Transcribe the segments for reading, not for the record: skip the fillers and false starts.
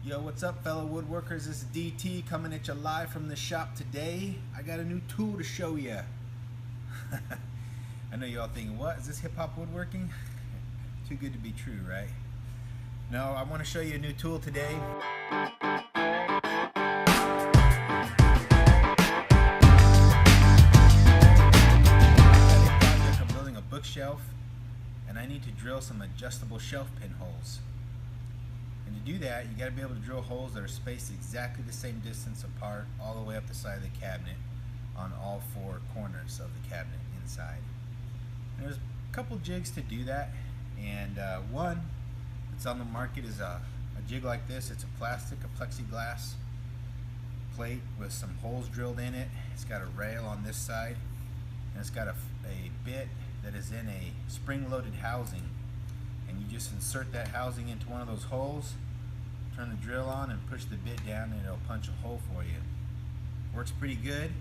Yo, what's up, fellow woodworkers? This is DT coming at you live from the shop today. I got a new tool to show you. I know you all thinking, what? Is this hip-hop woodworking? Too good to be true, right? No, I want to show you a new tool today. I'm building a bookshelf, and I need to drill some adjustable shelf pin holes. And to do that, you got to be able to drill holes that are spaced exactly the same distance apart all the way up the side of the cabinet on all four corners of the cabinet inside. And there's a couple jigs to do that, and one that's on the market is a jig like this. It's a plexiglass plate with some holes drilled in it. It's got a rail on this side, and it's got a bit that is in a spring-loaded housing. And you just insert that housing into one of those holes, turn the drill on, and push the bit down, and it'll punch a hole for you. Works pretty good.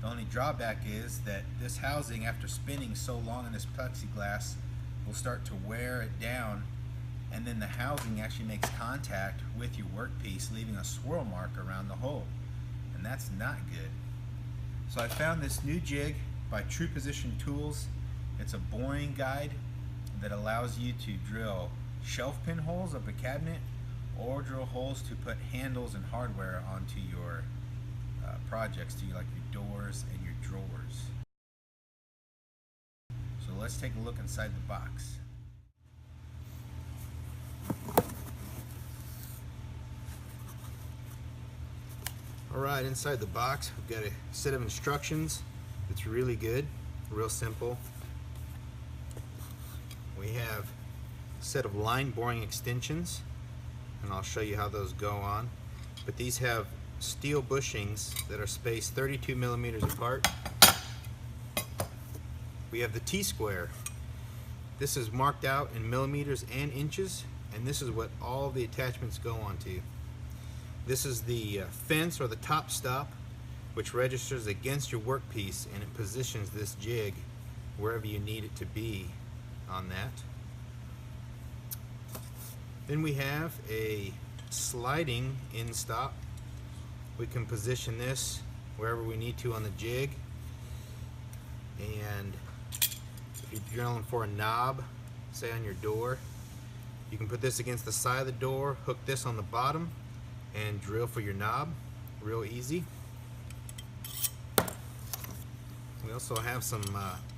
The only drawback is that this housing, after spinning so long in this plexiglass, will start to wear it down, and then the housing actually makes contact with your workpiece, leaving a swirl mark around the hole, and that's not good. So I found this new jig by True Position Tools. It's a boring guide that allows you to drill shelf pin holes of a cabinet or drill holes to put handles and hardware onto your projects, to like your doors and your drawers. So let's take a look inside the box. Alright, inside the box we've got a set of instructions. It's really good, real simple. We have a set of line boring extensions, and I'll show you how those go on. But these have steel bushings that are spaced 32 millimeters apart. We have the T-square. This is marked out in millimeters and inches, and this is what all the attachments go onto. This is the fence or the top stop, which registers against your workpiece, and it positions this jig wherever you need it to be on that. Then we have a sliding in stop. We can position this wherever we need to on the jig, and if you're drilling for a knob, say on your door, you can put this against the side of the door, hook this on the bottom, and drill for your knob. Real easy. We also have some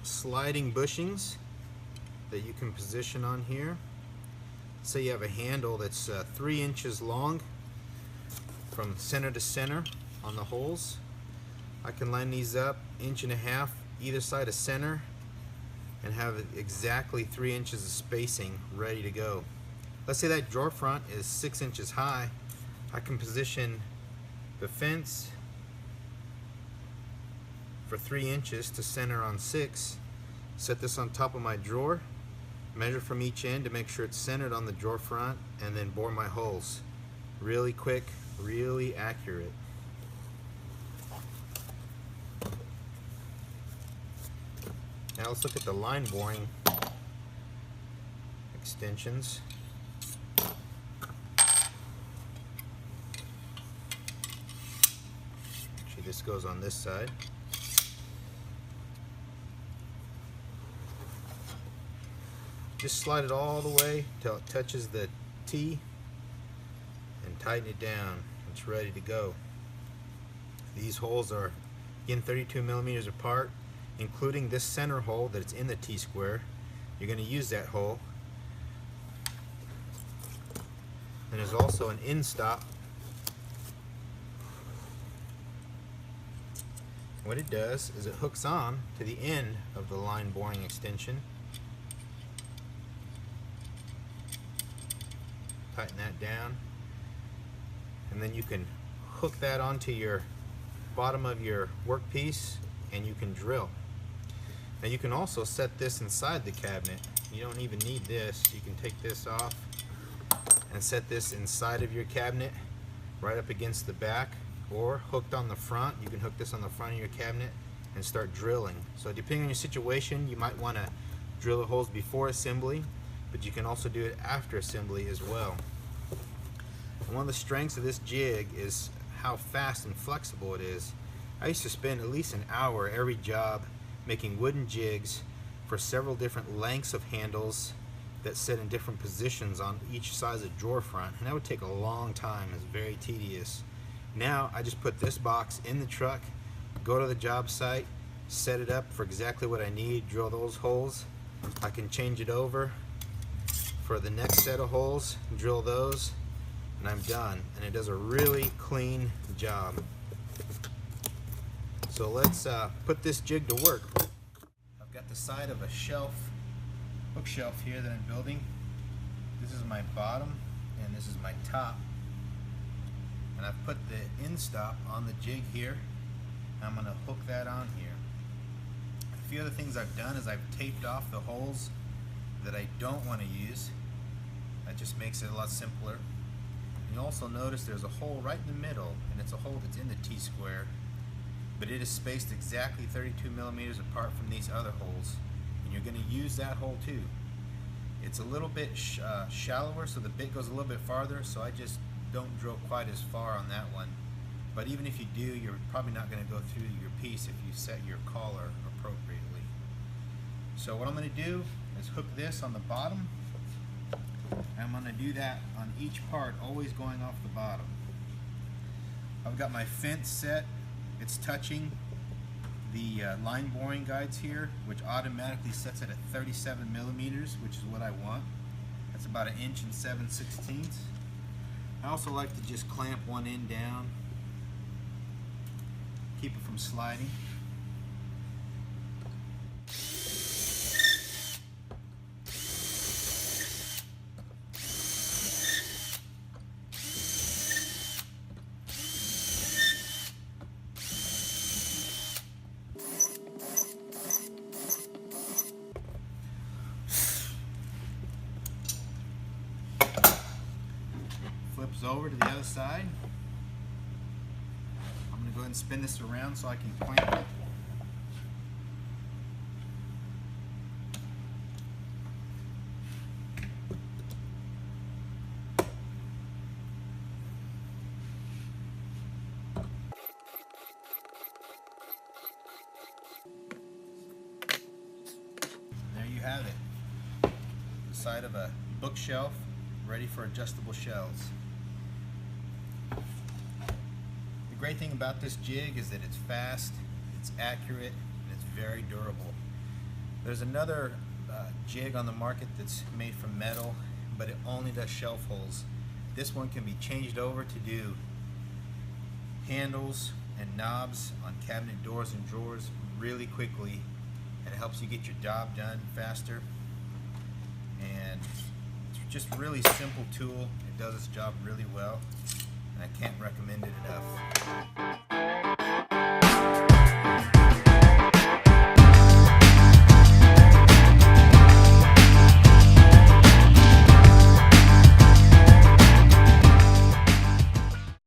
sliding bushings that you can position on here. Say you have a handle that's 3 inches long from center to center on the holes. I can line these up 1.5 inches either side of center and have exactly 3 inches of spacing ready to go. Let's say that drawer front is 6 inches high. I can position the fence for 3 inches to center on 6, set this on top of my drawer, measure from each end to make sure it's centered on the drawer front, and then bore my holes. Really quick, really accurate. Now let's look at the line boring extensions. Actually, this goes on this side. Just slide it all the way till it touches the T and tighten it down. It's ready to go. These holes are again 32 millimeters apart, including this center hole that's in the T-square. You're going to use that hole. And there's also an in stop. What it does is it hooks on to the end of the line boring extension. Tighten that down, and then you can hook that onto your bottom of your workpiece, and you can drill. Now you can also set this inside the cabinet. You don't even need this. You can take this off and set this inside of your cabinet right up against the back, or hooked on the front. You can hook this on the front of your cabinet and start drilling. So depending on your situation, you might want to drill the holes before assembly, but you can also do it after assembly as well. one of the strengths of this jig is how fast and flexible it is. I used to spend at least an hour every job making wooden jigs for several different lengths of handles that sit in different positions on each side of the drawer front, and that would take a long time. It's very tedious. Now I just put this box in the truck, go to the job site, set it up for exactly what I need, drill those holes. I can change it over for the next set of holes, drill those, and I'm done. And it does a really clean job. So let's put this jig to work. I've got the side of a bookshelf here that I'm building. This is my bottom and this is my top. And I've put the end stop on the jig here. I'm going to hook that on here. A few other things I've done is I've taped off the holes that I don't want to use. That just makes it a lot simpler. And you also notice there's a hole right in the middle, and it's a hole that's in the T-square, but it is spaced exactly 32 millimeters apart from these other holes, and you're going to use that hole too. It's a little bit shallower, so the bit goes a little bit farther, so I just don't drill quite as far on that one. But even if you do, you're probably not going to go through your piece if you set your collar appropriately. So what I'm going to do is hook this on the bottom. I'm going to do that on each part, always going off the bottom. I've got my fence set. It's touching the line boring guides here, which automatically sets it at 37 millimeters, which is what I want. That's about 1 inch and 7/16. I also like to just clamp one end down, keep it from sliding. Flips over to the other side. I'm going to go ahead and spin this around so I can clamp it. There you have it. The side of a bookshelf ready for adjustable shelves. The great thing about this jig is that it's fast, it's accurate, and it's very durable. There's another jig on the market that's made from metal, but it only does shelf holes. This one can be changed over to do handles and knobs on cabinet doors and drawers really quickly, and it helps you get your job done faster. And it's just a really simple tool. It does its job really well, and I can't recommend it enough.